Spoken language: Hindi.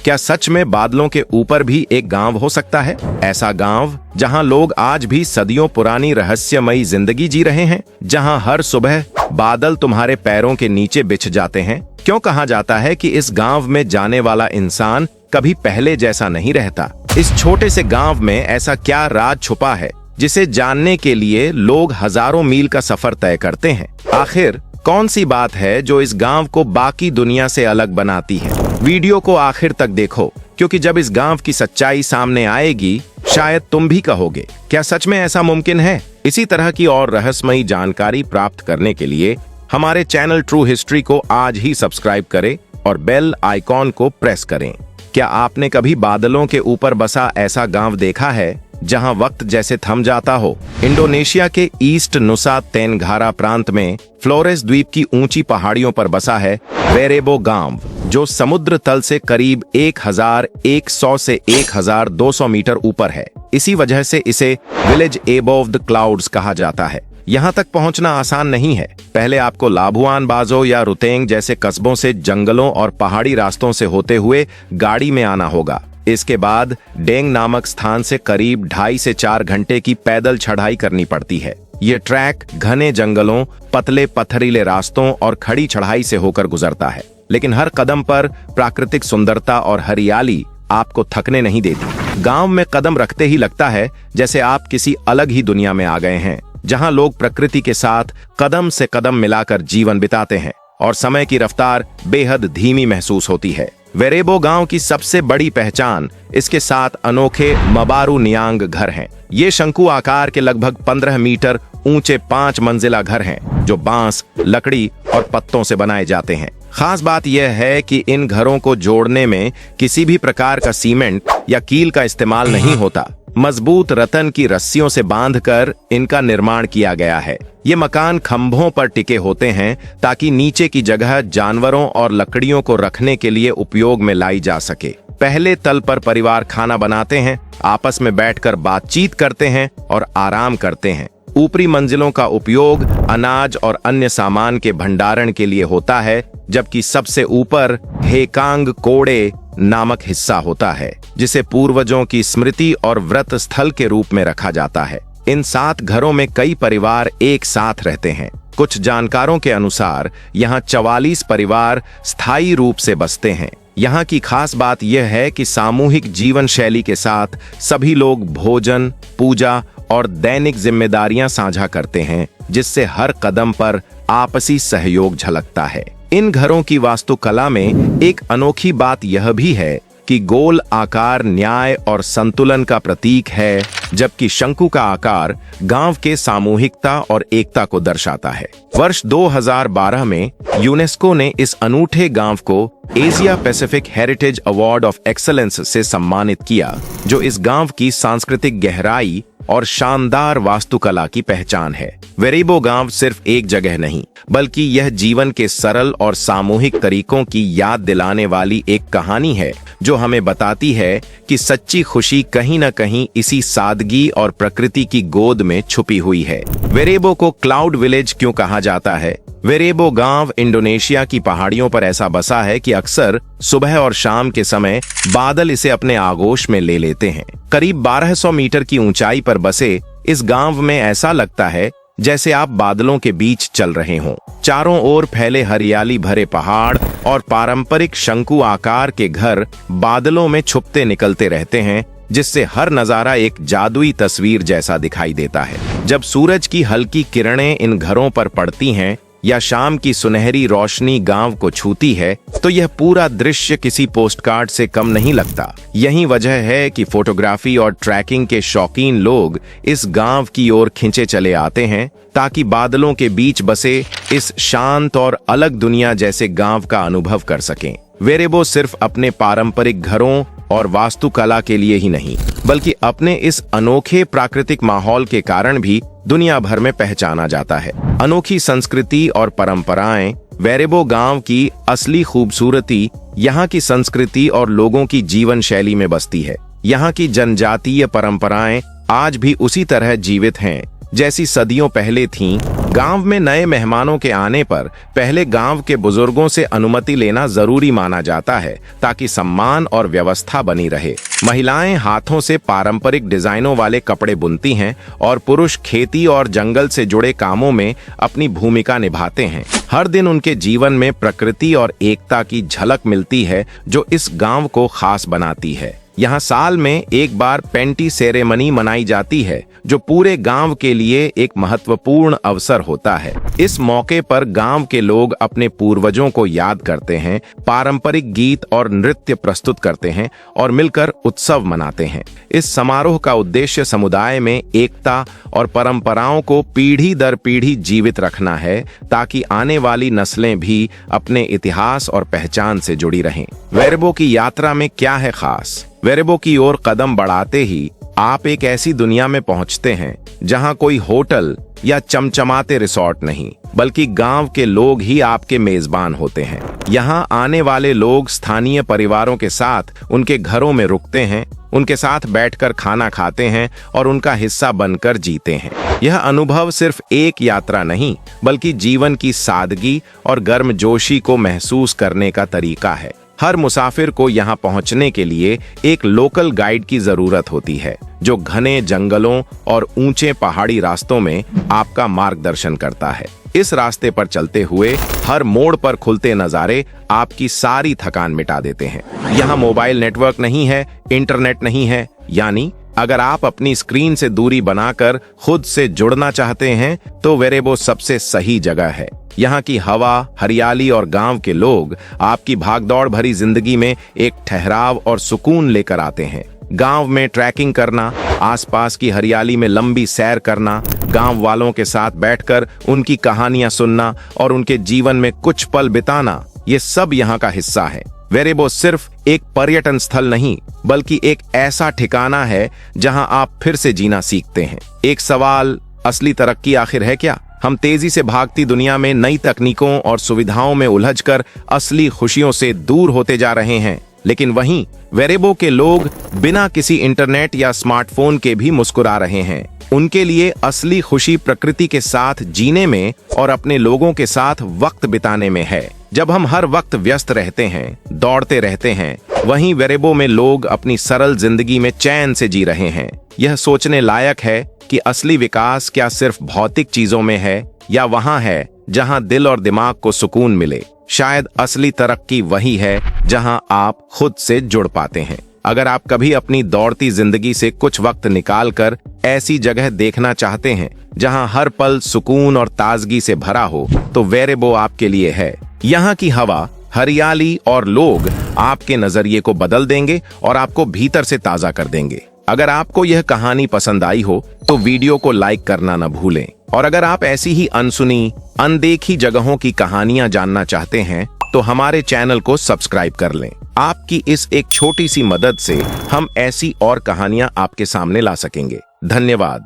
क्या सच में बादलों के ऊपर भी एक गांव हो सकता है? ऐसा गांव जहां लोग आज भी सदियों पुरानी रहस्यमयी जिंदगी जी रहे हैं, जहां हर सुबह बादल तुम्हारे पैरों के नीचे बिछ जाते हैं। क्यों कहा जाता है कि इस गांव में जाने वाला इंसान कभी पहले जैसा नहीं रहता? इस छोटे से गांव में ऐसा क्या राज छुपा है जिसे जानने के लिए लोग हजारों मील का सफर तय करते हैं? आखिर कौन सी बात है जो इस गांव को बाकी दुनिया से अलग बनाती है? वीडियो को आखिर तक देखो, क्योंकि जब इस गांव की सच्चाई सामने आएगी शायद तुम भी कहोगे, क्या सच में ऐसा मुमकिन है? इसी तरह की और रहस्यमयी जानकारी प्राप्त करने के लिए हमारे चैनल ट्रू हिस्ट्री को आज ही सब्सक्राइब करें और बेल आइकॉन को प्रेस करें। क्या आपने कभी बादलों के ऊपर बसा ऐसा गांव देखा है जहां वक्त जैसे थम जाता हो? इंडोनेशिया के ईस्ट नुसा तेनघारा प्रांत में फ्लोरेस द्वीप की ऊंची पहाड़ियों पर बसा है वेरेबो गांव, जो समुद्र तल से करीब 1100 से 1200 मीटर ऊपर है। इसी वजह से इसे विलेज एबोव द क्लाउड्स कहा जाता है। यहाँ तक पहुँचना आसान नहीं है। पहले आपको लाबुआन बाजो या रुतेंग जैसे कस्बों से जंगलों और पहाड़ी रास्तों से होते हुए गाड़ी में आना होगा। इसके बाद डेंग नामक स्थान से करीब 2.5 से 4 घंटे की पैदल चढ़ाई करनी पड़ती है। ये ट्रैक घने जंगलों, पतले पथरीले रास्तों और खड़ी चढ़ाई से होकर गुजरता है, लेकिन हर कदम पर प्राकृतिक सुंदरता और हरियाली आपको थकने नहीं देती। गांव में कदम रखते ही लगता है जैसे आप किसी अलग ही दुनिया में आ गए हैं, जहां लोग प्रकृति के साथ कदम से कदम मिलाकर जीवन बिताते हैं और समय की रफ्तार बेहद धीमी महसूस होती है। वेरेबो गांव की सबसे बड़ी पहचान इसके 7 अनोखे मबारू नियांग घर हैं। ये शंकु आकार के लगभग 15 मीटर ऊंचे 5 मंजिला घर हैं, जो बांस, लकड़ी और पत्तों से बनाए जाते हैं। खास बात यह है कि इन घरों को जोड़ने में किसी भी प्रकार का सीमेंट या कील का इस्तेमाल नहीं होता। मजबूत रतन की रस्सियों से बांधकर इनका निर्माण किया गया है। ये मकान खंभों पर टिके होते हैं ताकि नीचे की जगह जानवरों और लकड़ियों को रखने के लिए उपयोग में लाई जा सके। पहले तल पर परिवार खाना बनाते हैं, आपस में बैठकर बातचीत करते हैं और आराम करते हैं। ऊपरी मंजिलों का उपयोग अनाज और अन्य सामान के भंडारण के लिए होता है, जबकि सबसे ऊपर हेकांग कोड़े नामक हिस्सा होता है, जिसे पूर्वजों की स्मृति और व्रत स्थल के रूप में रखा जाता है। इन 7 घरों में कई परिवार एक साथ रहते हैं। कुछ जानकारों के अनुसार यहाँ 44 परिवार स्थायी रूप से बसते हैं। यहाँ की खास बात यह है कि सामूहिक जीवन शैली के साथ सभी लोग भोजन, पूजा और दैनिक जिम्मेदारियां साझा करते हैं, जिससे हर कदम पर आपसी सहयोग झलकता है। इन घरों की वास्तुकला में एक अनोखी बात यह भी है कि गोल आकार न्याय और संतुलन का प्रतीक है, जबकि शंकु का आकार गांव के सामूहिकता और एकता को दर्शाता है। वर्ष 2012 में यूनेस्को ने इस अनूठे गांव को Asia Pacific heritage award of excellence से सम्मानित किया, जो इस गांव की सांस्कृतिक गहराई और शानदार वास्तुकला की पहचान है। वेरेबो गांव सिर्फ एक जगह नहीं, बल्कि यह जीवन के सरल और सामूहिक तरीकों की याद दिलाने वाली एक कहानी है, जो हमें बताती है कि सच्ची खुशी कहीं न कहीं इसी सादगी और प्रकृति की गोद में छुपी हुई है। वेरेबो को क्लाउड विलेज क्यों कहा जाता है? वेरेबो गांव इंडोनेशिया की पहाड़ियों पर ऐसा बसा है कि अक्सर सुबह और शाम के समय बादल इसे अपने आगोश में ले लेते हैं। करीब 1200 मीटर की ऊंचाई पर बसे इस गांव में ऐसा लगता है जैसे आप बादलों के बीच चल रहे हों। चारों ओर फैले हरियाली भरे पहाड़ और पारंपरिक शंकु आकार के घर बादलों में छुपते निकलते रहते हैं, जिससे हर नजारा एक जादुई तस्वीर जैसा दिखाई देता है। जब सूरज की हल्की किरणें इन घरों पर पड़ती हैं या शाम की सुनहरी रोशनी गांव को छूती है, तो यह पूरा दृश्य किसी पोस्टकार्ड से कम नहीं लगता। यही वजह है कि फोटोग्राफी और ट्रैकिंग के शौकीन लोग इस गांव की ओर खिंचे चले आते हैं, ताकि बादलों के बीच बसे इस शांत और अलग दुनिया जैसे गांव का अनुभव कर सकें। वेरेबो सिर्फ अपने पारंपरिक घरों और वास्तुकला के लिए ही नहीं, बल्कि अपने इस अनोखे प्राकृतिक माहौल के कारण भी दुनिया भर में पहचाना जाता है। अनोखी संस्कृति और परंपराएं वेरेबो गांव की असली खूबसूरती यहाँ की संस्कृति और लोगों की जीवन शैली में बसती है। यहाँ की जनजातीय परंपराएं आज भी उसी तरह जीवित हैं, जैसी सदियों पहले थीं। गांव में नए मेहमानों के आने पर पहले गांव के बुजुर्गों से अनुमति लेना जरूरी माना जाता है ताकि सम्मान और व्यवस्था बनी रहे। महिलाएं हाथों से पारंपरिक डिजाइनों वाले कपड़े बुनती हैं और पुरुष खेती और जंगल से जुड़े कामों में अपनी भूमिका निभाते हैं। हर दिन उनके जीवन में प्रकृति और एकता की झलक मिलती है जो इस गांव को खास बनाती है। यहाँ साल में एक बार पेंटी सेरेमनी मनाई जाती है जो पूरे गांव के लिए एक महत्वपूर्ण अवसर होता है। इस मौके पर गांव के लोग अपने पूर्वजों को याद करते हैं, पारंपरिक गीत और नृत्य प्रस्तुत करते हैं और मिलकर उत्सव मनाते हैं। इस समारोह का उद्देश्य समुदाय में एकता और परंपराओं को पीढ़ी दर पीढ़ी जीवित रखना है ताकि आने वाली नस्लें भी अपने इतिहास और पहचान से जुड़ी रहें। वेरेबो की यात्रा में क्या है खास? वेरेबो की ओर कदम बढ़ाते ही आप एक ऐसी दुनिया में पहुंचते हैं जहां कोई होटल या चमचमाते रिसोर्ट नहीं, बल्कि गांव के लोग ही आपके मेजबान होते हैं। यहां आने वाले लोग स्थानीय परिवारों के साथ उनके घरों में रुकते हैं, उनके साथ बैठकर खाना खाते हैं और उनका हिस्सा बनकर जीते हैं। यह अनुभव सिर्फ एक यात्रा नहीं, बल्कि जीवन की सादगी और गर्मजोशी को महसूस करने का तरीका है। हर मुसाफिर को यहाँ पहुँचने के लिए एक लोकल गाइड की जरूरत होती है जो घने जंगलों और ऊंचे पहाड़ी रास्तों में आपका मार्गदर्शन करता है। इस रास्ते पर चलते हुए हर मोड़ पर खुलते नज़ारे आपकी सारी थकान मिटा देते हैं। यहाँ मोबाइल नेटवर्क नहीं है, इंटरनेट नहीं है, यानी अगर आप अपनी स्क्रीन से दूरी बनाकर खुद से जुड़ना चाहते हैं तो वेरेबो सबसे सही जगह है। यहाँ की हवा, हरियाली और गांव के लोग आपकी भागदौड़ भरी जिंदगी में एक ठहराव और सुकून लेकर आते हैं। गांव में ट्रैकिंग करना, आसपास की हरियाली में लंबी सैर करना, गांव वालों के साथ बैठकर उनकी कहानियां सुनना और उनके जीवन में कुछ पल बिताना, ये सब यहाँ का हिस्सा है। वेरेबो सिर्फ एक पर्यटन स्थल नहीं, बल्कि एक ऐसा ठिकाना है जहां आप फिर से जीना सीखते हैं। एक सवाल, असली तरक्की आखिर है क्या? हम तेजी से भागती दुनिया में नई तकनीकों और सुविधाओं में उलझकर असली खुशियों से दूर होते जा रहे हैं, लेकिन वहीं वेरेबो के लोग बिना किसी इंटरनेट या स्मार्टफोन के भी मुस्कुरा रहे हैं। उनके लिए असली खुशी प्रकृति के साथ जीने में और अपने लोगों के साथ वक्त बिताने में है। जब हम हर वक्त व्यस्त रहते हैं, दौड़ते रहते हैं, वहीं वेरेबो में लोग अपनी सरल जिंदगी में चैन से जी रहे हैं। यह सोचने लायक है कि असली विकास क्या सिर्फ भौतिक चीजों में है या वहां है जहां दिल और दिमाग को सुकून मिले। शायद असली तरक्की वही है जहां आप खुद से जुड़ पाते हैं। अगर आप कभी अपनी दौड़ती जिंदगी से कुछ वक्त निकालकर ऐसी जगह देखना चाहते हैं जहां हर पल सुकून और ताजगी से भरा हो, तो वेरेबो आपके लिए है। यहाँ की हवा, हरियाली और लोग आपके नजरिए को बदल देंगे और आपको भीतर से ताजा कर देंगे। अगर आपको यह कहानी पसंद आई हो तो वीडियो को लाइक करना न भूलें। और अगर आप ऐसी ही अनसुनी, अनदेखी जगहों की कहानियां जानना चाहते हैं तो हमारे चैनल को सब्सक्राइब कर लें। आपकी इस एक छोटी सी मदद से हम ऐसी और कहानियां आपके सामने ला सकेंगे। धन्यवाद।